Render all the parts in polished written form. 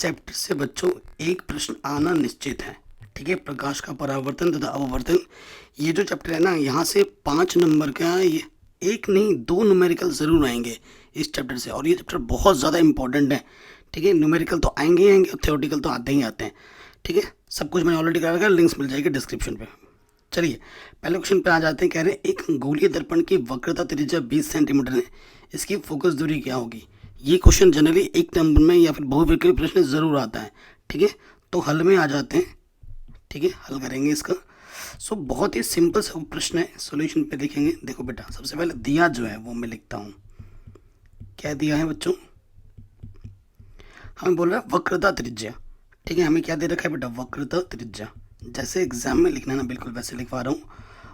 Chapter से बच्चों एक प्रश्न आना निश्चित है। ठीक है, प्रकाश का परावर्तन तथा अववर्तन, ये जो चैप्टर है ना, यहाँ से 5 नंबर का ये एक नहीं 2 न्यूमेरिकल ज़रूर आएंगे इस चैप्टर से, और ये चैप्टर बहुत ज़्यादा इंपॉर्टेंट है। ठीक है, न्यूमेरिकल तो आएंगे ही आएंगे और थ्योरेटिकल तो आते ही आते हैं। ठीक है, सब कुछ मैंने ऑलरेडी करा रखा है, लिंक्स मिल जाएगी डिस्क्रिप्शन पे। चलिए पहले क्वेश्चन पे आ जाते हैं। कह रहे हैं एक गोलीय दर्पण की वक्रता त्रिज्या 20 सेंटीमीटर है, इसकी फोकस दूरी क्या होगी। ये क्वेश्चन जनरली एक नंबर में या फिर बहुविकल्पी प्रश्न जरूर आता है। ठीक है, तो हल में आ जाते हैं। ठीक है, हल करेंगे इसका। सो बहुत ही सिंपल सा प्रश्न है, सॉल्यूशन पे लिखेंगे। देखो बेटा, सबसे पहले दिया जो है वो मैं लिखता हूँ। क्या दिया है बच्चों, हमें बोल रहा है वक्रता त्रिज्या। ठीक है, हमें क्या दे रखा है बेटा, वक्रता त्रिज्या। जैसे एग्जाम में लिखना है ना, बिल्कुल वैसे लिखवा रहा हूँ।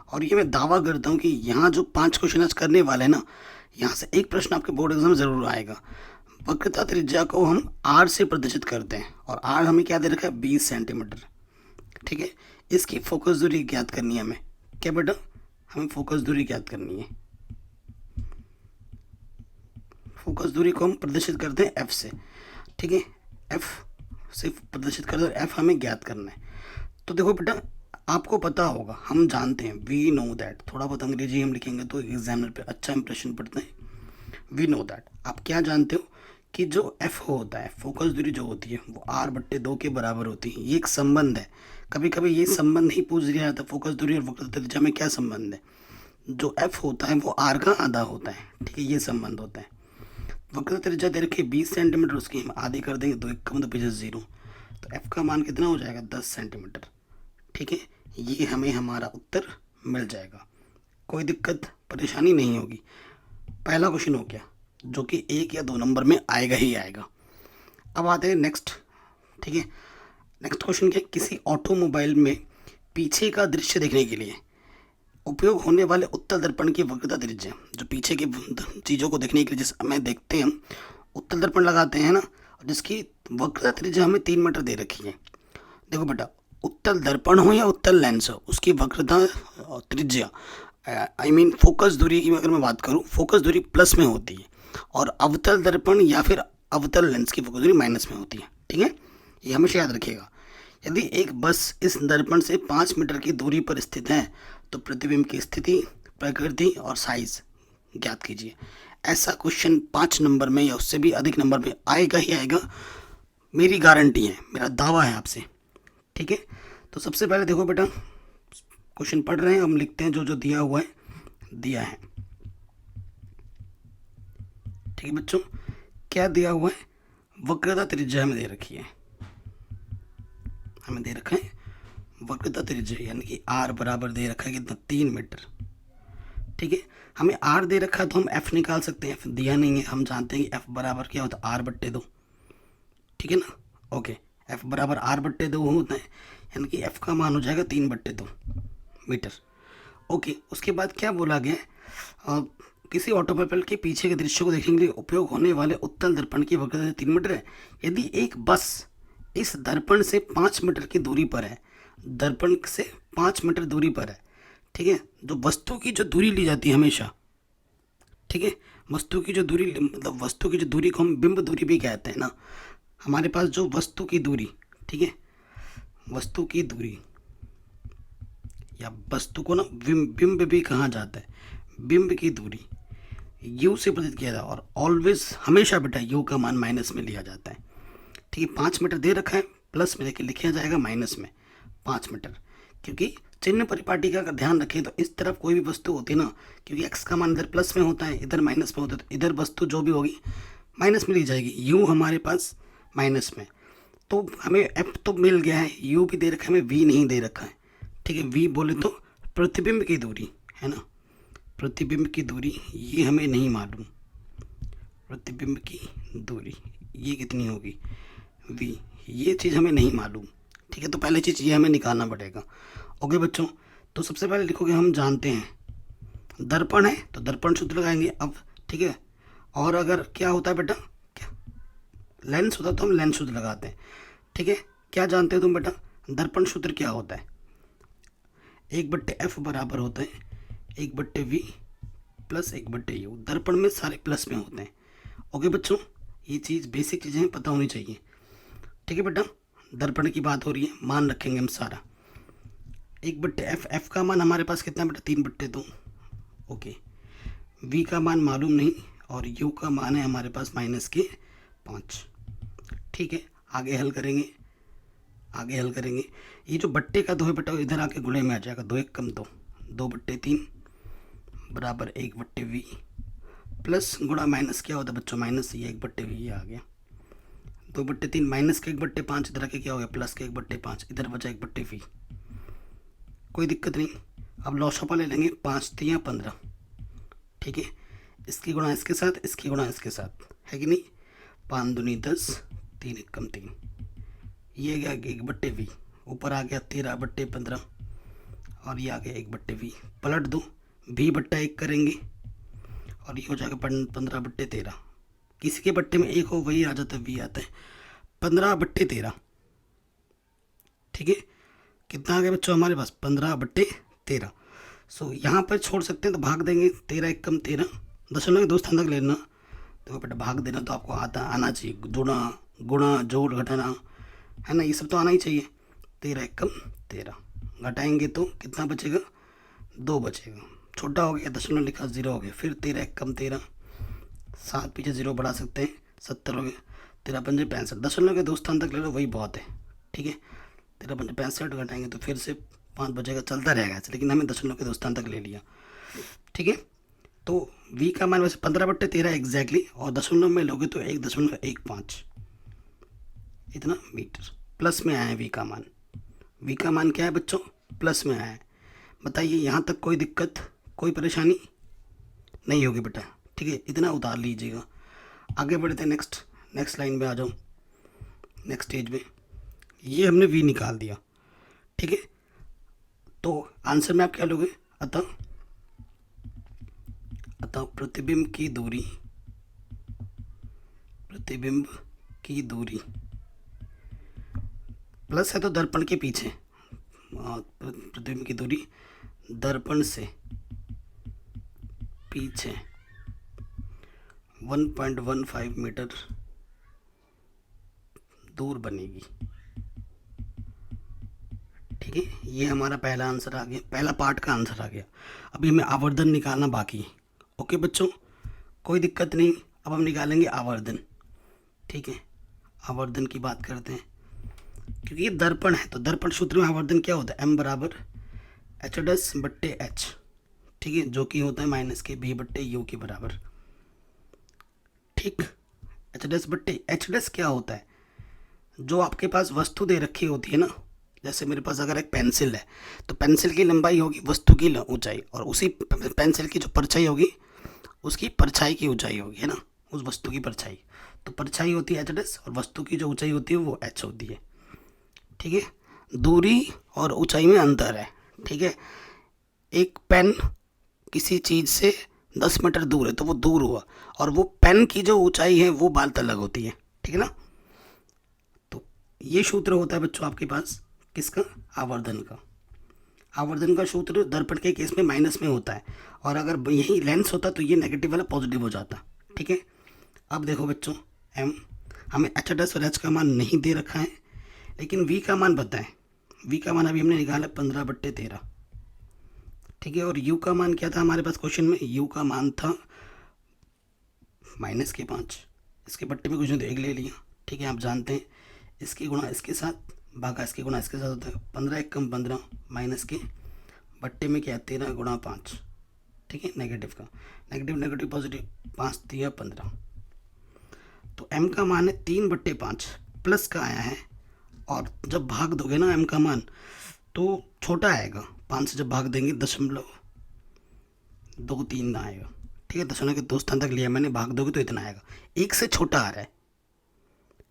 और ये मैं दावा करता हूँ कि यहाँ जो 5 क्वेश्चन आज करने वाले हैं ना, यहाँ से एक प्रश्न आपके बोर्ड एग्जाम जरूर आएगा। वक्रता त्रिज्या को हम आर से प्रदर्शित करते हैं, और आर हमें क्या दे रखा है, 20 सेंटीमीटर। ठीक है, इसकी फोकस दूरी ज्ञात करनी है हमें। क्या बेटा, हमें फोकस दूरी ज्ञात करनी है। फोकस दूरी को हम प्रदर्शित करते हैं एफ से। ठीक है, एफ से प्रदर्शित करते हैं, एफ हमें ज्ञात करना है। तो देखो बेटा, आपको पता होगा, हम जानते हैं, वी नो दैट, थोड़ा बहुत अंग्रेजी हम लिखेंगे तो एग्जामिनर पे अच्छा इंप्रेशन पड़ता है। वी नो दैट, आप क्या जानते हो कि जो एफ होता है, फोकस दूरी जो होती है, वो r/2 के बराबर होती है। ये एक संबंध है। कभी कभी ये संबंध ही पूछ लिया जाता है, फोकस दूरी और वक्रता त्रिज्या में क्या संबंध है। जो एफ होता है वो r का आधा होता है। ठीक है, ये संबंध होता है। वक्रता त्रिज्या दे रखी 20 सेंटीमीटर, उसकी हम आधी कर देंगे, 2 1 मतलब पीछे 0, तो एफ का मान कितना हो जाएगा, 10 सेंटीमीटर। ठीक है, ये हमें हमारा उत्तर मिल जाएगा, कोई दिक्कत परेशानी नहीं होगी। पहला क्वेश्चन हो गया, जो कि 1 या 2 नंबर में आएगा ही आएगा। अब आते हैं नेक्स्ट। ठीक है, नेक्स्ट क्वेश्चन क्या है, किसी ऑटोमोबाइल में पीछे का दृश्य देखने के लिए उपयोग होने वाले उत्तल दर्पण की वक्रता त्रिज्या, जो पीछे की चीज़ों को देखने के लिए जिस हमें देखते हैं हम उत्तल दर्पण लगाते हैं ना, जिसकी वक्रता त्रिज्या हमें 3 मीटर दे रखी है। देखो बेटा, उत्तल दर्पण हो या उत्तल लेंस हो, उसकी वक्रता त्रिज्या आई मीन फोकस दूरी की अगर मैं बात करूँ, फोकस दूरी प्लस में होती है, और अवतल दर्पण या फिर अवतल लेंस की फोकस दूरी माइनस में होती है। ठीक है, ये हमेशा याद रखिएगा। यदि एक बस इस दर्पण से 5 मीटर की दूरी पर स्थित है, तो प्रतिबिंब की स्थिति, प्रकृति और साइज ज्ञात कीजिए। ऐसा क्वेश्चन 5 नंबर में या उससे भी अधिक नंबर में आएगा ही आएगा, मेरी गारंटी है, मेरा दावा है आपसे। ठीक है, तो सबसे पहले देखो बेटा, क्वेश्चन पढ़ रहे हैं, हम लिखते हैं जो जो दिया हुआ है, दिया है। ठीक है बच्चों, क्या दिया हुआ है, वक्रता त्रिज्या हमें दे रखी है, हमें दे रखा है वक्रता त्रिज्या, यानी कि आर बराबर दे रखा है कितना, 3 मीटर। ठीक है, हमें आर दे रखा है तो हम एफ निकाल सकते हैं, एफ दिया नहीं है, हम जानते हैं कि एफ बराबर क्या होता है, r/2। ठीक है ना, ओके, एफ बराबर r/2 होता है, यानी कि एफ का मान हो जाएगा 3/2 मीटर। ओके, उसके बाद क्या बोला गया, किसी ऑटोमोबाइल के पीछे के दृश्य को देखने के लिए उपयोग होने वाले उत्तल दर्पण की वक्रता 3 मीटर है। यदि एक बस इस दर्पण से 5 मीटर की दूरी पर है, दर्पण से 5 मीटर दूरी पर है। ठीक है, जो वस्तु की जो दूरी ली जाती है हमेशा, ठीक है, वस्तु की जो दूरी, मतलब वस्तु की जो दूरी को हम बिंब दूरी भी कहते हैं ना, हमारे पास जो वस्तु की दूरी, ठीक है, वस्तु की दूरी या वस्तु को ना बिंब भी कहा जाता है, बिंब की दूरी यू से प्रदर्शित किया जाता है, और ऑलवेज हमेशा बेटा यू का मान माइनस में लिया जाता है। ठीक है, 5 मीटर दे रखा है, प्लस में लेके लिखा जाएगा माइनस में 5 मीटर, क्योंकि चिन्ह परिपाटी का अगर ध्यान रखें तो इस तरफ कोई भी वस्तु होती है ना, क्योंकि एक्स का मान इधर प्लस में होता है, इधर माइनस में होता है, तो इधर वस्तु जो भी होगी माइनस में ली जाएगी, यू हमारे पास माइनस में। तो हमें एफ तो मिल गया है, यू भी दे रखा है, हमें वी नहीं दे रखा है। ठीक है, वी बोले तो प्रतिबिंब की दूरी है ना, प्रतिबिंब की दूरी ये हमें नहीं मालूम, प्रतिबिंब की दूरी ये कितनी होगी, वी, ये चीज़ हमें नहीं मालूम। ठीक है, तो पहली चीज़ ये हमें निकालना पड़ेगा। ओके बच्चों, तो सबसे पहले लिखोगे, हम जानते हैं दर्पण है तो दर्पण सूत्र लगाएंगे अब। ठीक है, और अगर क्या होता है बेटा, क्या लेंस होता है तो हम लेंस सूत्र लगाते हैं। ठीक है, क्या जानते हो तुम बेटा, दर्पण सूत्र क्या होता है, 1/f बराबर होता है 1/v प्लस 1/u। दर्पण में सारे प्लस में होते हैं। ओके बच्चों, ये चीज़ बेसिक चीज़ें पता होनी चाहिए। ठीक है बेटा, दर्पण की बात हो रही है, मान रखेंगे हम सारा। 1/f, f का मान हमारे पास कितना बेटा 3/2। ओके, v का मान मालूम नहीं और u का मान है हमारे पास -5। ठीक है, आगे हल करेंगे, आगे हल करेंगे। ये जो बट्टे का 2 है बेटा इधर आके गुणे में आ जाएगा, 2 1 कम 2, 2/3 बराबर 1/v प्लस गुणा माइनस क्या होता है बच्चों, माइनस ये 1/v ये आ गया, 2/3 माइनस के 1/5 इधर आके क्या हो गया प्लस के 1/5, इधर बचा 1/v। कोई दिक्कत नहीं, अब लॉसपा ले लेंगे, 5 3 15। ठीक है, इसकी गुणा इसके साथ, इसकी गुणा इसके साथ, है कि नहीं, 5 दूनी 10, 3 1 कम 3, ये गया 1/v, ऊपर आ गया 13/15 और ये आ गया 1/v। पलट दो, v/1 करेंगे और ये हो जाएगा 15/13। किसी के बट्टे में 1 हो वही आ जाता है, v आता है 15/13। ठीक है, कितना आ गया बच्चों हमारे पास 15/13। सो यहाँ पर छोड़ सकते हैं तो भाग देंगे, 13 1 कम 13, दशमलव के 2 स्थान तक लेना। देखो बेटा भाग देना तो आपको आना चाहिए, जोड़ना गुणा जोड़ घटाना है ना, ये सब तो आना ही चाहिए। 13 1 कम 13, घटाएंगे तो कितना बचेगा 2 बचेगा, छोटा हो गया दशमलव लिखा 0 हो गया, फिर 13 1 कम 13, 7 पीछे 0 बढ़ा सकते हैं, 70 हो गया, 13 5 65, दशमलव के 2 स्थान तक ले लो वही बहुत है। ठीक है, 13 5 65 घटाएंगे तो फिर से 5 बचेगा, चलता रहेगा ऐसे, लेकिन हमने दशमलव के 2 स्थान तक ले लिया। ठीक है, तो v का मान वैसे 15/13 एग्जैक्टली, और दशमलव में लोगे तो 1.15 इतना मीटर प्लस में आया है v का मान। v का मान क्या है बच्चों, प्लस में आया है। बताइए यहाँ तक कोई दिक्कत, कोई परेशानी नहीं होगी बेटा। ठीक है, इतना उतार लीजिएगा। आगे बढ़ते हैं, नेक्स्ट लाइन में आ जाओ, नेक्स्ट स्टेज में। ये हमने v निकाल दिया। ठीक है, तो आंसर में आप क्या लोगे, अतः प्रतिबिंब की दूरी प्लस है तो दर्पण के पीछे, प्रतिबिंब की दूरी दर्पण से पीछे 1.15 मीटर दूर बनेगी। ठीक है, ये हमारा पहला आंसर आ गया, पहला पार्ट का आंसर आ गया। अभी हमें आवर्धन निकालना बाकी है। ओके बच्चों, कोई दिक्कत नहीं, अब हम निकालेंगे आवर्धन। ठीक है, आवर्धन की बात करते हैं, क्योंकि ये दर्पण है तो दर्पण सूत्र में आवर्धन क्या होता है, m बराबर h'/h। ठीक है, जो कि होता है -v/u के बराबर। ठीक, h' क्या होता है, जो आपके पास वस्तु दे रखी होती है ना, जैसे मेरे पास अगर एक पेंसिल है तो पेंसिल की लंबाई होगी वस्तु की ऊंचाई, और उसी पेंसिल की जो परछाई होगी उसकी परछाई की ऊंचाई होगी, है ना, उस वस्तु की परछाई। तो परछाई होती है h' और वस्तु की जो ऊंचाई होती है वो h होती है। ठीक है, दूरी और ऊंचाई में अंतर है। ठीक है, एक पेन किसी चीज़ से 10 मीटर दूर है तो वो दूर हुआ, और वो पेन की जो ऊंचाई है वो बात अलग होती है। ठीक है ना, तो ये सूत्र होता है बच्चों आपके पास किसका, आवर्धन का। आवर्धन का सूत्र दर्पण के केस में माइनस में होता है, और अगर यही लेंस होता तो ये नेगेटिव वाला पॉजिटिव हो जाता। ठीक है, अब देखो बच्चों, m हमें h' और h का मान नहीं दे रखा है, लेकिन v का मान पता है। v का मान अभी हमने निकाला 15/13। ठीक है, और u का मान क्या था हमारे पास क्वेश्चन में, u का मान था -5। इसके बट्टे में कुछ नहीं तो 1 ले लिया। ठीक है, आप जानते हैं इसकी गुणा इसके साथ भागा इसकी गुणा इसके साथ होता है, 15 1 कम 15 माइनस के बट्टे में क्या है 13 गुणा 5। ठीक है, नेगेटिव का नेगेटिव पॉजिटिव, 5 3 15। तो m का मान है 3/5 प्लस का आया है, और जब भाग दोगे ना m का मान तो छोटा आएगा, 5 से जब भाग देंगे 0.23 आएगा। ठीक है, दशमलव के 2 स्थान तक लिया मैंने, भाग दोगे तो इतना आएगा, 1 से छोटा आ रहा है।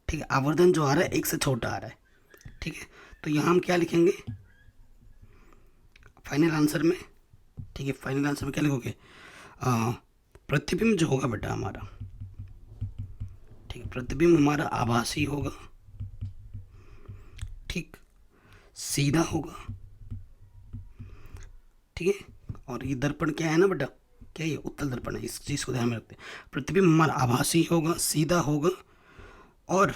ठीक है, आवर्धन जो आ रहा है 1 से छोटा आ रहा है। ठीक है, तो यहाँ हम क्या लिखेंगे फाइनल आंसर में। ठीक है, फाइनल आंसर में क्या लिखोगे, प्रतिबिंब जो होगा बेटा हमारा, ठीक है, प्रतिबिंब हमारा आभासी होगा। ठीक, सीधा होगा। ठीक है, और ये दर्पण क्या है ना बेटा, क्या ये उत्तल दर्पण है, इस चीज़ को ध्यान में रखते हैं। प्रतिबिंब हमारा आभासी होगा, सीधा होगा, और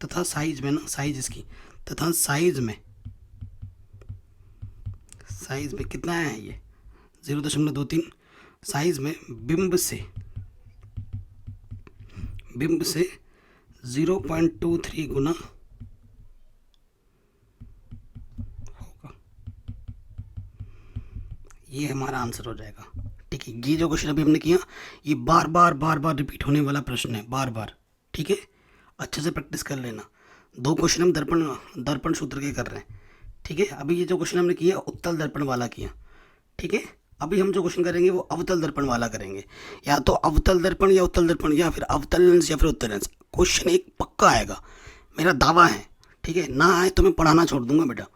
तथा तथा साइज में ना, साइज इसकी तथा साइज में कितना है ये 0.23 साइज में बिंब से 0.23 गुना होगा। ये हमारा आंसर हो जाएगा। ठीक है, ये जो क्वेश्चन अभी हमने किया ये बार बार रिपीट होने वाला प्रश्न है, बार। ठीक है, अच्छे से प्रैक्टिस कर लेना। 2 क्वेश्चन हम दर्पण सूत्र के कर रहे हैं। ठीक है, अभी ये जो क्वेश्चन हमने किया उत्तल दर्पण वाला किया। ठीक है, अभी हम जो क्वेश्चन करेंगे वो अवतल दर्पण वाला करेंगे। या तो अवतल दर्पण या उत्तल दर्पण, या फिर अवतल लेंस या फिर उत्तल लेंस। क्वेश्चन एक पक्का आएगा, मेरा दावा है। ठीक है, ना आए तो मैं पढ़ाना छोड़ दूंगा बेटा।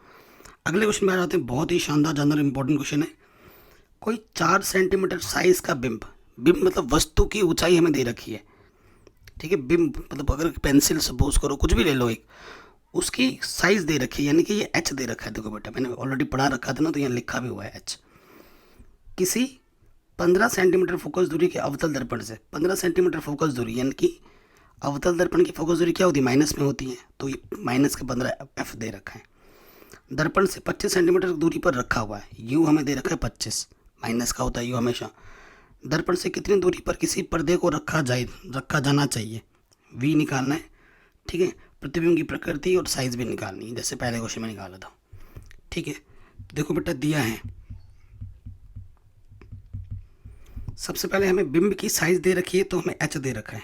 अगले क्वेश्चन में आ जाते हैं, बहुत ही शानदार जानदार इंपॉर्टेंट क्वेश्चन है। कोई 4 सेंटीमीटर साइज का बिंब मतलब वस्तु की ऊंचाई हमें दे रखी है। ठीक है, बिंब मतलब अगर पेंसिल सपोज करो, कुछ भी ले लो एक, उसकी साइज दे रखी है, यानी कि ये एच दे रखा है। देखो बेटा, मैंने ऑलरेडी पढ़ा रखा था ना, तो यहाँ लिखा भी हुआ है एच। किसी 15 सेंटीमीटर फोकस दूरी के अवतल दर्पण से 15 सेंटीमीटर फोकस दूरी, यानी कि अवतल दर्पण की फोकस दूरी क्या होती है, माइनस में होती है, तो ये माइनस के 15 एफ दे रखा है। दर्पण से 25 सेंटीमीटर दूरी पर रखा हुआ है, यू हमें दे रखा है 25, माइनस का होता है यू हमेशा। दर्पण से कितनी दूरी पर किसी पर्दे को रखा जाना चाहिए, वी निकालना है। ठीक है, प्रतिबिंब की प्रकृति और साइज भी निकालनी है, जैसे पहले क्वेश्चन में निकाला था। ठीक है, देखो बेटा दिया है, सबसे पहले हमें बिंब की साइज दे रखी है, तो हमें एच दे रखा है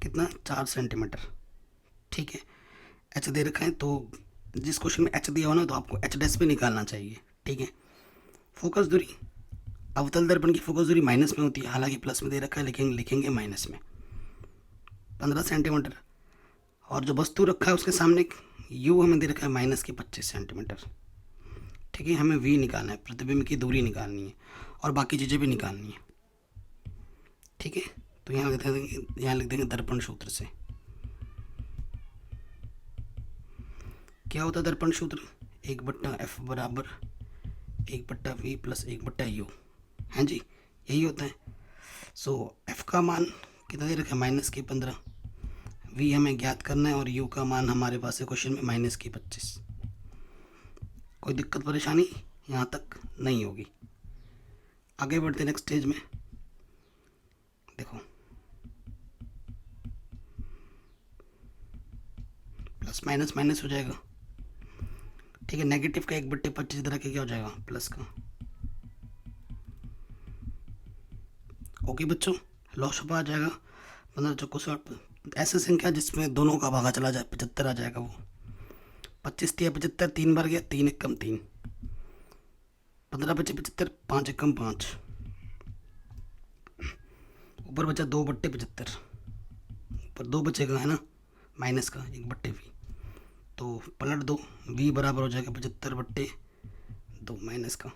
कितना, 4 सेंटीमीटर। ठीक है, एच दे रखा है, तो जिस क्वेश्चन में एच दिया हो ना, तो आपको एच डैश भी निकालना चाहिए। ठीक है, फोकस दूरी, अवतल दर्पण की फोकस दूरी माइनस में होती है, हालांकि प्लस में दे रखा है, लेकिन लिखेंगे माइनस में, 15 सेंटीमीटर। और जो वस्तु रखा है उसके सामने यू हमें दे रखा है माइनस की 25 सेंटीमीटर। ठीक है, हमें वी निकालना है, प्रतिबिंब की दूरी निकालनी है, और बाकी चीज़ें भी निकालनी है। ठीक है, तो यहाँ लिख देंगे दर्पण सूत्र से। क्या होता है दर्पण सूत्र, 1/f बराबर 1/v प्लस 1/u। हाँ जी, यही होता है। सो f का मान कितना दे रखा है, माइनस की 15, v हमें ज्ञात करना है, और u का मान हमारे पास है क्वेश्चन में माइनस की 25। कोई दिक्कत परेशानी यहाँ तक नहीं होगी। आगे बढ़ते नेक्स्ट स्टेज में। देखो प्लस माइनस माइनस हो जाएगा। ठीक है, नेगेटिव का 1/25 इधर के क्या हो जाएगा, प्लस का। ओके बच्चों, लॉस आ जाएगा 15 चौको 60। ऐसे संख्या जिसमें दोनों का भागा चला जाए 75 आ जाएगा। वो 25 3 75, 3 बार गया, 3 1 कम 3, 15 बचे 75, 5 1 कम 5, ऊपर बचा 2/75, ऊपर 2 बचेगा है ना, माइनस का 1/v, तो पलट दो, v बराबर हो जाएगा 75/2 माइनस का।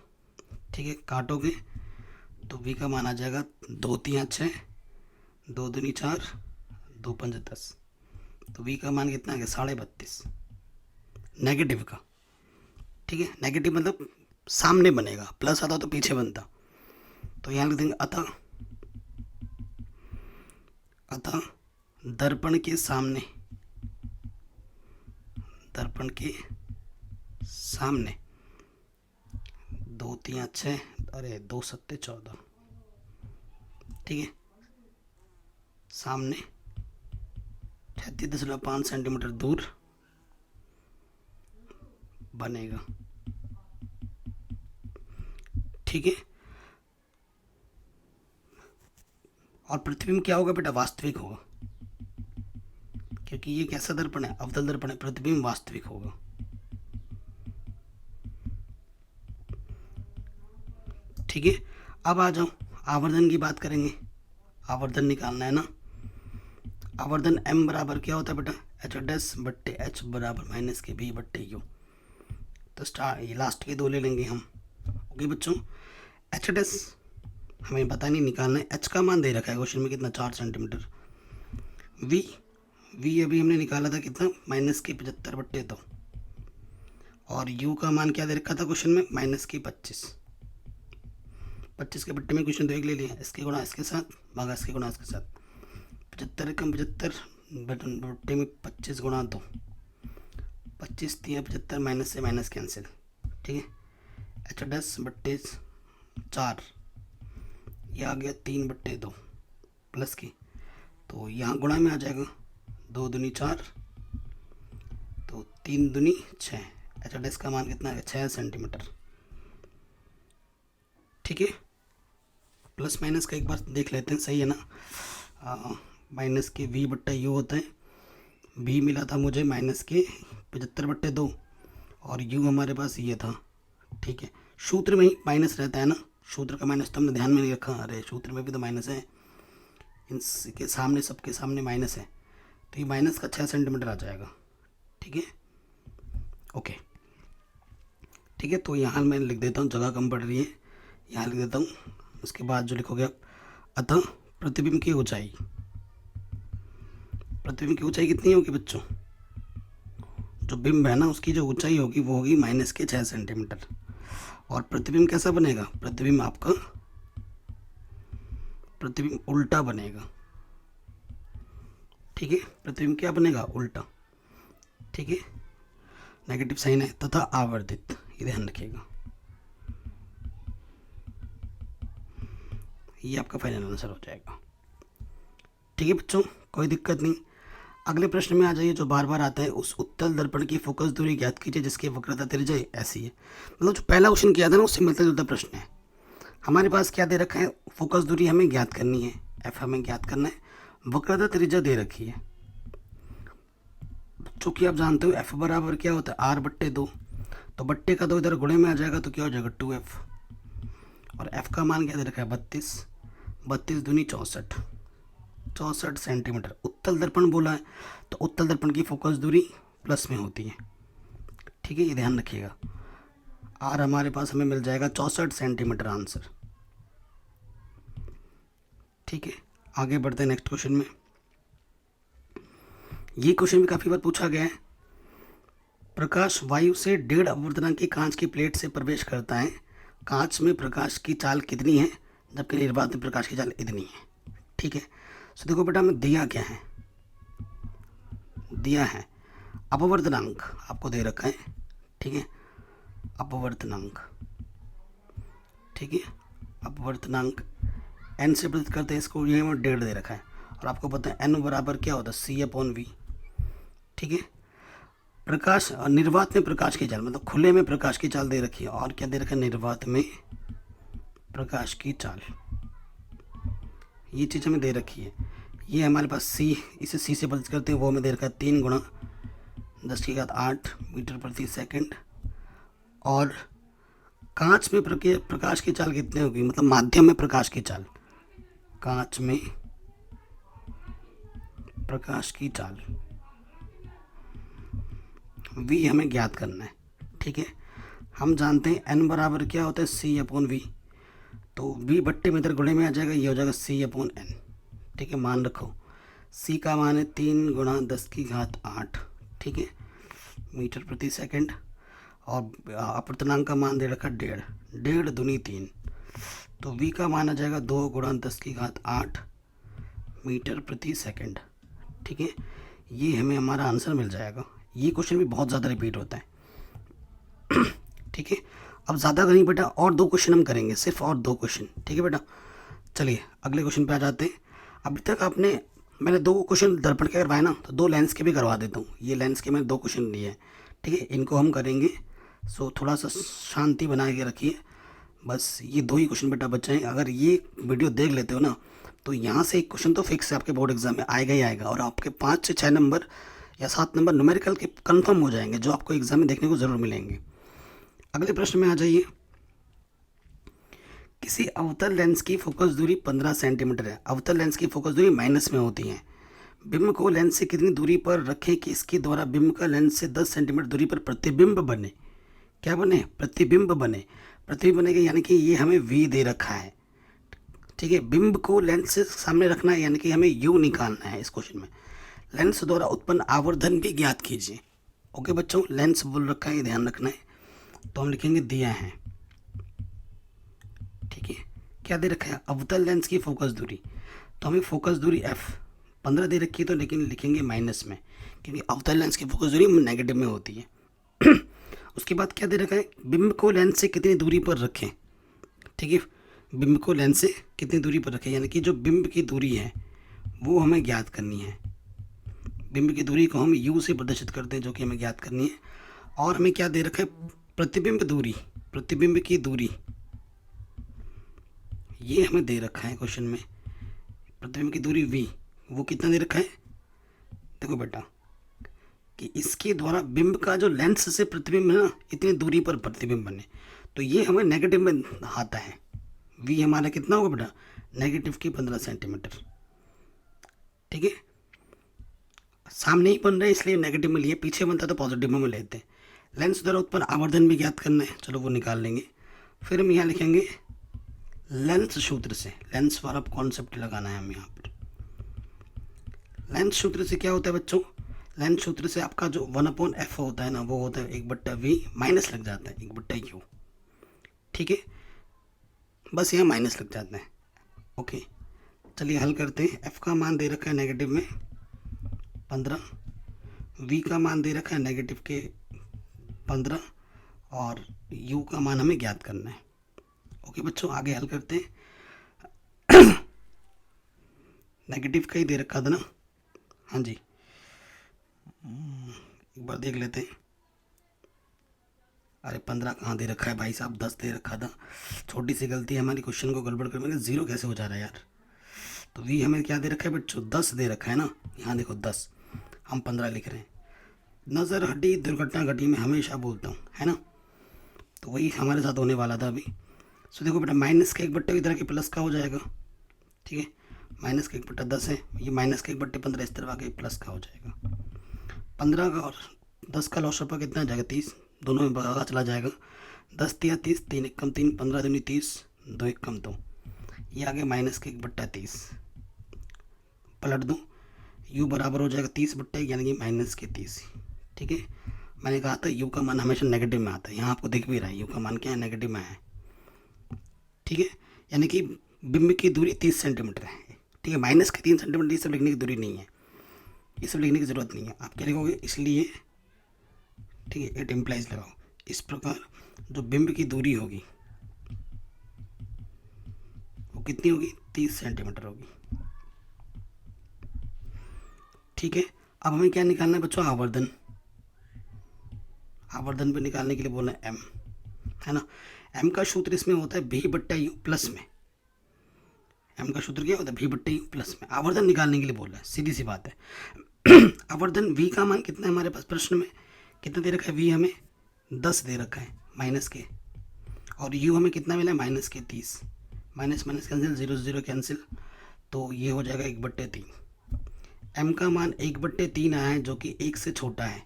ठीक है, काटोगे तो v का मान आ जाएगा 2 3 6, 2 दूनी 4, 2 5 10, तो v का मान कितना है, 32.5 नेगेटिव का। ठीक है, नेगेटिव मतलब सामने बनेगा, प्लस आता तो पीछे बनता, तो यहाँ लिख देंगे अतः दर्पण के सामने 2 3 6, अरे 2 7 14। ठीक है, सामने 36.5 सेंटीमीटर दूर बनेगा। ठीक है, और प्रतिबिंब क्या होगा बेटा, वास्तविक होगा, क्योंकि ये कैसा दर्पण है, अवतल दर्पण है, प्रतिबिंब वास्तविक होगा। ठीक है, अब आ जाओ आवर्धन की बात करेंगे। आवर्धन निकालना है ना। आवर्धन m बराबर क्या होता है बेटा, एच डैश बट्टे एच बराबर माइनस के b बट्टे यू। तो ये लास्ट के 2 ले लेंगे हम। ओके बच्चों, एच डैश हमें पता नहीं निकालना है, एच का मान दे रखा है क्वेश्चन में कितना, 4 सेंटीमीटर। वी अभी हमने निकाला था कितना, माइनस की 75/2, और यू का मान क्या दे रखा था क्वेश्चन में, माइनस की 25 के बट्टे में क्वेश्चन तो 1 ले लिया, इसके गुणा इसके साथ भागा इसके गुणा इसके साथ, 75 कम 75, बट्टे में 25 गुणा 2, 25 3 75, माइनस से माइनस कैंसिल, ठीक है। अच्छा 10/4, ये आ गया 3/2 प्लस की, तो यहाँ गुणा में आ जाएगा, 2 दूनी 4, तो 3 दूनी 6। अच्छा डेस का मान कितना है, 6 सेंटीमीटर, ठीक है। प्लस माइनस का एक बार देख लेते हैं, सही है ना। माइनस के v/u होता है, v मिला था मुझे माइनस के 75/2 और u हमारे पास ये था, ठीक है। सूत्र में ही माइनस रहता है ना, सूत्र का माइनस तो हमने ध्यान में नहीं रखा, अरे सूत्र में भी तो माइनस है, इनके सामने सबके सामने माइनस है, तो ये माइनस का 6 सेंटीमीटर आ जाएगा, ठीक है। ओके ठीक है, तो यहाँ मैं लिख देता हूँ, जगह कम पड़ रही है, यहाँ लिख देता हूँ। उसके बाद जो लिखोगे आप, अतः प्रतिबिंब की ऊंचाई, प्रतिबिंब की ऊंचाई कितनी होगी बच्चों, जो बिंब है ना उसकी जो ऊंचाई होगी वो होगी माइनस के 6 सेंटीमीटर। और प्रतिबिंब कैसा बनेगा, प्रतिबिंब आपका प्रतिबिंब उल्टा बनेगा, ठीक है। प्रतिबिंब क्या बनेगा, उल्टा, ठीक है, नेगेटिव साइन है, तथा आवर्धित, ये ध्यान रखिएगा। ये आपका फाइनल आंसर हो जाएगा, ठीक है बच्चों, कोई दिक्कत नहीं। अगले प्रश्न में आ जाइए, जो बार बार आता है, उस उत्तल दर्पण की फोकस दूरी ज्ञात कीजिए जिसकी वक्रता त्रिज्या ऐसी है। मतलब जो पहला क्वेश्चन किया था ना उससे मिलता जुलता प्रश्न है। हमारे पास क्या दे रखा है, फोकस दूरी हमें ज्ञात करनी है, एफ हमें ज्ञात करना है, वक्रता त्रिज्या दे रखी है। चूँकि आप जानते हो एफ बराबर क्या होता है, r/2, तो बट्टे का 2 इधर गुणे में आ जाएगा तो क्या हो जाएगा 2f, और f का मान क्या दे रखा है 32, 32 दूनी 64 सेंटीमीटर। उत्तल दर्पण बोला है तो उत्तल दर्पण की फोकस दूरी प्लस में होती है, ठीक है, ये ध्यान रखिएगा। आर हमारे पास हमें मिल जाएगा 64 सेंटीमीटर आंसर, ठीक है। आगे बढ़ते हैं नेक्स्ट क्वेश्चन में। ये क्वेश्चन भी काफ़ी बार पूछा गया है। प्रकाश वायु से 1.5 अपवर्तनांक की कांच की प्लेट से प्रवेश करता है, कांच में प्रकाश की चाल कितनी है, जबकि निर्वात में प्रकाश की चाल इतनी है, ठीक है। सो देखो बेटा, हमें दिया क्या है, दिया है अपवर्तनांक आपको दे रखा है, ठीक है, अपवर्तनांक, ठीक है, अपवर्तनांक n से प्रदत्त करते हैं इसको, ये हमें 1.5 दे रखा है, और आपको पता है n बराबर क्या होता है c/v, ठीक है। प्रकाश निर्वात में प्रकाश की चाल, मतलब खुले में प्रकाश की चाल दे रखी है, और क्या दे रखा है, निर्वात में प्रकाश की चाल, ये चीज़ हमें दे रखी है। ये हमारे पास c, इसे c से प्रदत्त करते हैं, वो हमें दे रखा है 3 गुणा 10⁸ मीटर प्रति सेकंड। और कांच में प्रकाश की चाल कितनी होगी, मतलब माध्यम में प्रकाश की चाल, कांच में प्रकाश की चाल v हमें ज्ञात करना है, ठीक है। हम जानते हैं n बराबर क्या होता है c/v, तो v बट्टे में इधर गुणे में आ जाएगा, ये हो जाएगा c/n, ठीक है। मान रखो c का मान है 3 गुणा 10⁸, ठीक है, मीटर प्रति सेकंड, और अपवर्तनांक का मान दे रखा 1.5, 1.5 दूनी 3, तो v का मान आ जाएगा 2 गुणा 10⁸ मीटर प्रति सेकंड, ठीक है। ये हमें हमारा आंसर मिल जाएगा। ये क्वेश्चन भी बहुत ज़्यादा रिपीट होता है, ठीक है। अब ज़्यादा नहीं बेटा, और 2 क्वेश्चन हम करेंगे, सिर्फ और 2 क्वेश्चन, ठीक है बेटा। चलिए अगले क्वेश्चन पे आ जाते हैं। अभी तक मैंने 2 क्वेश्चन दर्पण के करवाए ना, तो 2 लेंस के भी करवा देता हूँ। ये लेंस के मैंने 2 क्वेश्चन लिए हैं, ठीक है, इनको हम करेंगे। सो थोड़ा सा शांति बना के रखिए, बस ये 2 ही क्वेश्चन बेटा बचे हैं। अगर ये वीडियो देख लेते हो ना, तो यहाँ से एक क्वेश्चन तो फिक्स है, आपके बोर्ड एग्जाम में आएगा ही आएगा, और आपके 5 से 6 नंबर या 7 नंबर न्यूमेरिकल के कंफर्म हो जाएंगे, जो आपको एग्जाम में देखने को ज़रूर मिलेंगे। अगले प्रश्न में आ जाइए। किसी अवतल लेंस की फोकस दूरी 15 सेंटीमीटर है, अवतल लेंस की फोकस दूरी माइनस में होती है। बिंब को लेंस से कितनी दूरी पर रखें कि इसके द्वारा बिंब का लेंस से 10 सेंटीमीटर दूरी पर प्रतिबिंब बने, क्या बने, प्रतिबिंब बने, प्रतिबिंब बनेगा, यानी कि ये हमें v दे रखा है, ठीक है। बिंब को लेंस से सामने रखना है, यानी कि हमें u निकालना है इस क्वेश्चन में। लेंस द्वारा उत्पन्न आवर्धन भी ज्ञात कीजिए। ओके बच्चों, लेंस बोल रखा है, ध्यान रखना है, तो हम लिखेंगे दिया है, ठीक है। क्या दे रखा है, अवतल लेंस की फोकस दूरी, तो हमें फोकस दूरी f 15 दे रखी है तो लेकिन लिखेंगे माइनस में, क्योंकि अवतल लेंस की फोकस दूरी नेगेटिव में होती है। उसके बाद क्या दे रखा है, बिंब को लेंस से कितनी दूरी पर रखें। ठीक है, बिंब को लेंस से कितनी दूरी पर रखें, यानी कि जो बिंब की दूरी है वो हमें ज्ञात करनी है। बिंब की दूरी को हम u से प्रदर्शित करते हैं, जो कि हमें ज्ञात करनी है। और हमें क्या दे रखा है, प्रतिबिंब दूरी, प्रतिबिंब की दूरी, ये हमें दे रखा है क्वेश्चन में। प्रतिबिंब की दूरी v, वो कितना दे रखा है, देखो बेटा कि इसके द्वारा बिंब का जो लेंस से प्रतिबिंब है ना, इतनी दूरी पर प्रतिबिंब बने, तो ये हमें नेगेटिव में आता है। v हमारा कितना होगा बेटा, नेगेटिव की 15 सेंटीमीटर। ठीक है, सामने ही बन रहा है इसलिए नेगेटिव में लिए, पीछे बनता तो पॉजिटिव में लेते हैं। लेंस द्वारा उत्पन्न आवर्धन भी ज्ञात करना है, चलो वो निकाल लेंगे। फिर हम यहाँ लिखेंगे लेंस सूत्र से, लेंस वाला कॉन्सेप्ट लगाना है हम यहाँ पर। लेंस सूत्र से क्या होता है बच्चों, लेंस सूत्र से आपका जो 1/f होता है ना, वो होता है 1/v, माइनस लग जाता है 1/u। ठीक है, बस यहाँ माइनस लग जाता है। ओके, चलिए हल करते हैं। f का मान दे रखा है नेगेटिव में 15, v का मान दे रखा है नेगेटिव के 15, और u का मान हमें ज्ञात करना है। ओके बच्चों, आगे हल करते हैं। नेगेटिव का ही दे रखा था ना, हाँ जी, एक बार देख लेते हैं। अरे 15 कहाँ दे रखा है भाई साहब, 10 दे रखा था। छोटी सी गलती है हमारी, क्वेश्चन को गड़बड़ कर मैंने, 0 कैसे हो जा रहा है यार। तो v हमें क्या दे रखा है बच्चों, 10 दे रखा है ना, यहाँ देखो 10, हम 15 लिख रहे हैं। नज़र हटी दुर्घटना घटी में हमेशा बोलता हूँ, है ना, तो वही हमारे साथ होने वाला था अभी। सो देखो बेटा, माइनस का 1/, इधर के प्लस का हो जाएगा। ठीक है, माइनस का 1/10 है, ये माइनस का 1/15 इस तरफ आके प्लस का हो जाएगा। 15 का और 10 का लॉस पर कितना जाएगा, 30, दोनों में भागा चला जाएगा। 10 तिया 30, 3 1 कम 3, 15 दूनी 30, 2 1 कम 2, ये आगे माइनस का 1/30। पलट दूँ, u बराबर हो जाएगा 30/, यानी कि माइनस के 30। ठीक है, मैंने कहा था u का मान हमेशा नेगेटिव में आता है, यहाँ आपको दिख भी रहा है u का मान क्या है, नेगेटिव में है। ठीक है, यानी कि बिंब की दूरी 30 सेंटीमीटर है। ठीक है, माइनस के 3 सेंटीमीटर ये सब लिखने की दूरी नहीं है, ये सब लिखने की ज़रूरत नहीं है। आप क्या लिखोगे, इसलिए ठीक है, इट इम्प्लाइज लगाओ। इस प्रकार जो बिंब की दूरी होगी वो कितनी होगी, 30 सेंटीमीटर होगी। ठीक है, अब हमें क्या निकालना है बच्चों, आवर्धन। आवर्धन पे निकालने के लिए बोला है m, है ना। m का सूत्र इसमें होता है v/u प्लस में, m का सूत्र क्या होता है, v/u प्लस में। आवर्धन निकालने के लिए बोला है, सीधी सी बात है। आवर्धन v का मान कितना है हमारे पास, प्रश्न में कितना दे रखा है, v हमें 10 दे रखा है माइनस के, और u हमें कितना मिला है, माइनस के 30। माइनस माइनस कैंसिल, 0 0 कैंसिल, तो ये हो जाएगा 1/3। m का मान 1/3 आया है, जो कि 1 से छोटा है।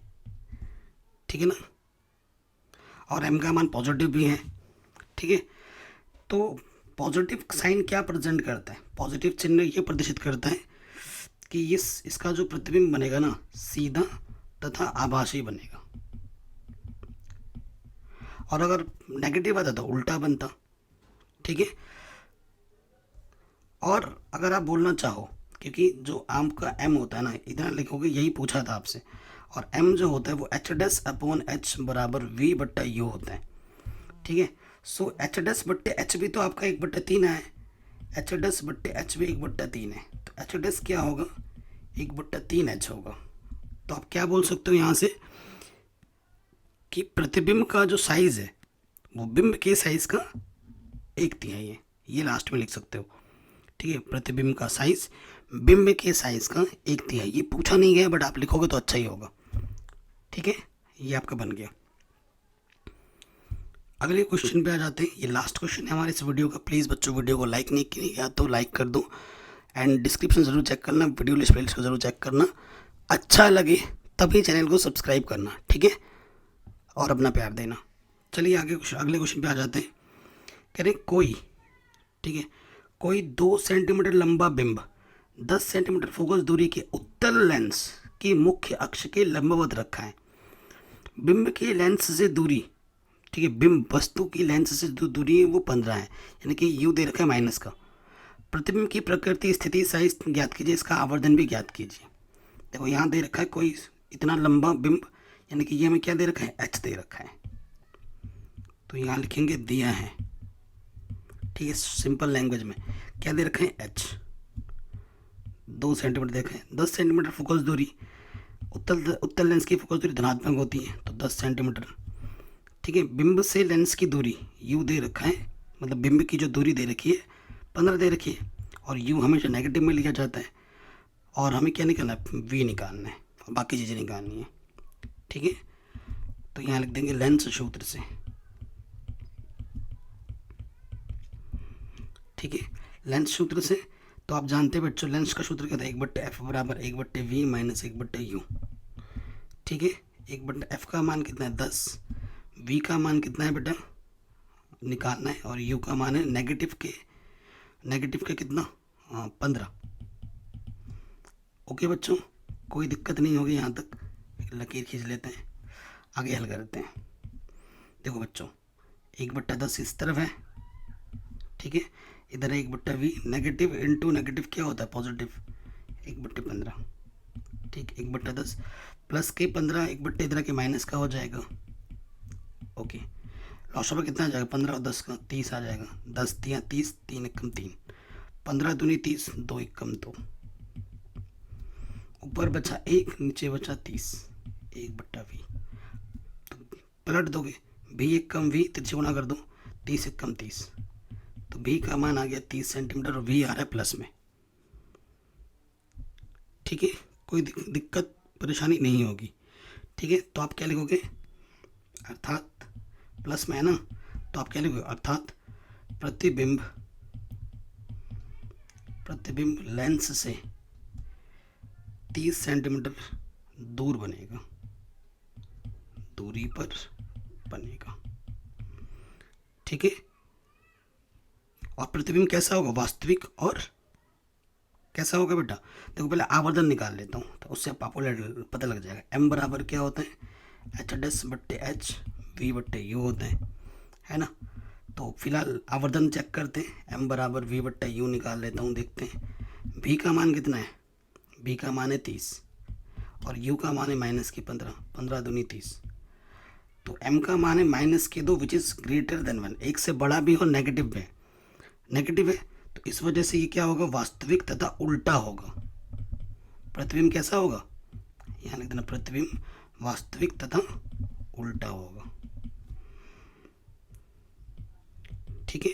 ठीक है ना, और m का मान पॉजिटिव भी है। ठीक है, तो पॉजिटिव साइन क्या प्रेजेंट करता है, पॉजिटिव चिन्ह ये प्रदर्शित करता है कि इसका जो प्रतिबिंब बनेगा ना, सीधा तथा आभासी बनेगा, और अगर नेगेटिव आता तो उल्टा बनता। ठीक है, और अगर आप बोलना चाहो, क्योंकि जो आम का m होता है ना, इतना लिखोगे, यही पूछा था आपसे, और m जो होता है वो h'/h बराबर v/u होता है। ठीक है, सो h'/h भी तो आपका 1/3 है, h'/h भी 1/3 है, तो h' क्या होगा, 1/3h होगा। तो आप क्या बोल सकते हो यहाँ से कि प्रतिबिंब का जो साइज़ है वो बिंब के साइज़ का 1/3 है, ये लास्ट में लिख सकते हो। ठीक है, प्रतिबिंब का साइज़ बिंब के साइज़ का 1/3 है, ये पूछा नहीं गया, बट आप लिखोगे तो अच्छा ही होगा। ठीक है, ये आपका बन गया। अगले क्वेश्चन पे आ जाते हैं, ये लास्ट क्वेश्चन है हमारे इस वीडियो का। प्लीज़ बच्चों, वीडियो को लाइक नहीं किया तो लाइक कर दो, एंड डिस्क्रिप्शन ज़रूर चेक करना, वीडियो लिस्ट प्लेलिस्ट को ज़रूर चेक करना। अच्छा लगे तभी चैनल को सब्सक्राइब करना, ठीक है, और अपना प्यार देना। चलिए आगे अगले क्वेश्चन पे आ जाते हैं। कह रहे कोई, ठीक है, कोई 2 सेंटीमीटर लंबा बिंब 10 सेंटीमीटर फोकस दूरी के उत्तल लेंस की मुख्य अक्ष के लंबवत रखा है। बिंब के लेंस से दूरी, ठीक है, बिंब वस्तु की लेंस से जो दूरी है वो 15 है, यानी कि u दे रखा है माइनस का। प्रतिबिंब की प्रकृति, स्थिति, साइज ज्ञात कीजिए, इसका आवर्धन भी ज्ञात कीजिए। देखो यहाँ दे रखा है कोई इतना लंबा बिंब, यानी कि ये हमें क्या दे रखा है, एच दे रखा है, तो यहाँ लिखेंगे दिया है, ठीक है, सिंपल लैंग्वेज में क्या दे रखा है, एच। 2 सेंटीमीटर देखें, 10 सेंटीमीटर फोकस दूरी, उत्तल लेंस की फोकस दूरी धनात्मक होती है, तो 10 सेंटीमीटर, ठीक है। बिंब से लेंस की दूरी यू दे रखा है, मतलब बिंब की जो दूरी दे रखी है 15 दे रखी है, और यू हमेशा नेगेटिव में लिया जाता है, और हमें क्या निकालना है, वी निकालना है, और बाकी चीज़ें निकालनी है, ठीक है। तो यहाँ लिख देंगे लेंस सूत्र से, ठीक है, लेंस सूत्र से। तो आप जानते हैं बच्चों लेंस का सूत्र क्या था, 1/f बराबर 1/v माइनस 1/u, ठीक है। 1/f का मान कितना है, 10, v का मान कितना है बेटा निकालना है, और u का मान है नेगेटिव के कितना, 15। ओके बच्चों, कोई दिक्कत नहीं होगी यहाँ तक, लकीर खींच लेते हैं, आगे हल करते हैं। देखो बच्चों 1/10 इस तरफ है, ठीक है, इधर है 1/v, नेगेटिव इंटू नेगेटिव क्या होता है, पॉजिटिव, 1/15, ठीक, 1/10 प्लस के 15, 1/, इधर के माइनस का हो जाएगा, ओके। लॉस ऑफ कितना आ जाएगा, 15 और 10 का 30 आ जाएगा, 10 3 30, 3 एकम 3, 15 दूनी 30, 2 एकम 2, ऊपर बचा 1, नीचे बचा 30, 1/v, तो पलट दोगे, भी 1 कम v, तिरछे गुना कर दो, 30 1 कम 30, तो v का मान आ गया 30 सेंटीमीटर, और v आ रहा है प्लस में, ठीक है, कोई दिक्कत परेशानी नहीं होगी, ठीक है। तो आप क्या लिखोगे, अर्थात प्लस में है ना, तो आप क्या लिखोगे, अर्थात प्रतिबिंब लेंस से 30 सेंटीमीटर दूर बनेगा, दूरी पर बनेगा, ठीक है। और प्रतिबिंब कैसा होगा, वास्तविक, और कैसा होगा बेटा, देखो पहले आवर्धन निकाल लेता हूँ, तो उससे आपको पता लग जाएगा। m बराबर क्या होता है, h'/h, v/u होता है ना। तो फिलहाल आवर्धन चेक करते हैं, m बराबर v/u निकाल लेता हूँ, देखते हैं v का मान कितना है, v का मान है 30, और u का मान है माइनस की 15, 15 दूनी 30, तो m का मान है -2 विच इज़ ग्रेटर देन 1, एक से बड़ा भी और नेगेटिव है, तो इस वजह से ये क्या होगा, वास्तविक तथा उल्टा होगा। प्रतिबिंब कैसा होगा, यहाँ लिख देना, प्रतिबिंब वास्तविक तथा उल्टा होगा, ठीक है,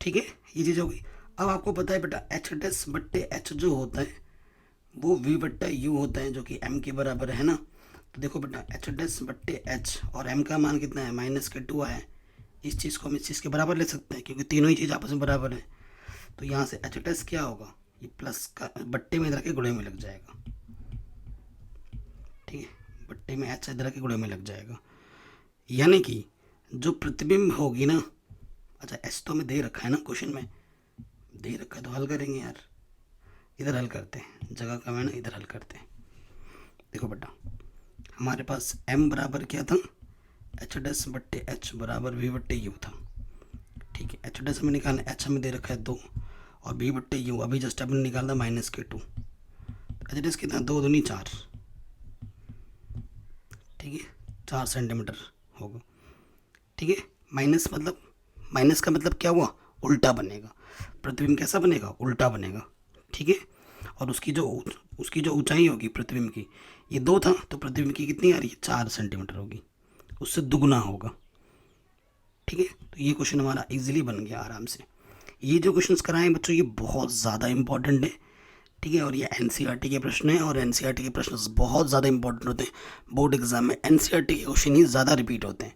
ठीक है, ये चीज़ होगी। अब आपको पता है बेटा h'/h जो होता है वो v/u होता है, जो कि m के बराबर है ना। तो देखो बेटा h'/h, और m का मान कितना है, -2 है, इस चीज़ को हम इस चीज़ के बराबर ले सकते हैं, क्योंकि तीनों ही चीज़ आपस में बराबर है। तो यहाँ से h' क्या होगा, ये प्लस का बट्टे में इधर के गुणे में लग जाएगा, ठीक है, बट्टे में h इधर के गुणे में लग जाएगा, यानी कि जो प्रतिबिंब होगी ना, अच्छा h तो हमें दे रखा है ना, क्वेश्चन में दे रखा है, तो हल करेंगे यार, इधर हल करते हैं, जगह कम है ना, इधर हल करते हैं। देखो बेटा हमारे पास m बराबर क्या था, h'/h बराबर v/u था, ठीक है। h' हमें निकालना, h हमें दे रखा है 2, और v/u अभी जस्ट हमने निकाला -2, h' कितना, 2 दूनी 4, ठीक है, 4 सेंटीमीटर होगा, ठीक है। माइनस का मतलब क्या हुआ, उल्टा बनेगा, प्रतिबिंब कैसा बनेगा, उल्टा बनेगा, ठीक है। और उसकी जो ऊंचाई होगी प्रतिबिंब की, ये 2 था, तो प्रतिबिंब की कितनी आ रही है, 4 सेंटीमीटर होगी, उससे दुगना होगा, ठीक है। तो ये क्वेश्चन हमारा इजीली बन गया आराम से। ये जो क्वेश्चंस कराए हैं बच्चों, ये बहुत ज़्यादा इंपॉर्टेंट है, ठीक है, और ये एनसीईआरटी के प्रश्न हैं, और एनसीईआरटी के प्रश्न बहुत ज़्यादा इंपॉर्टेंट होते हैं। बोर्ड एग्जाम में एनसीईआरटी के क्वेश्चन ही ज़्यादा रिपीट होते हैं।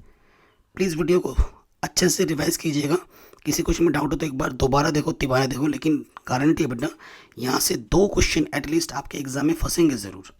प्लीज़ वीडियो को अच्छे से रिवाइज कीजिएगा, किसी क्वेश्चन में डाउट हो तो एक बार दोबारा देखो, तिबारा देखो, लेकिन गारंटी है बेटा यहाँ से 2 क्वेश्चन एटलीस्ट आपके एग्जाम में फंसेंगे ज़रूर।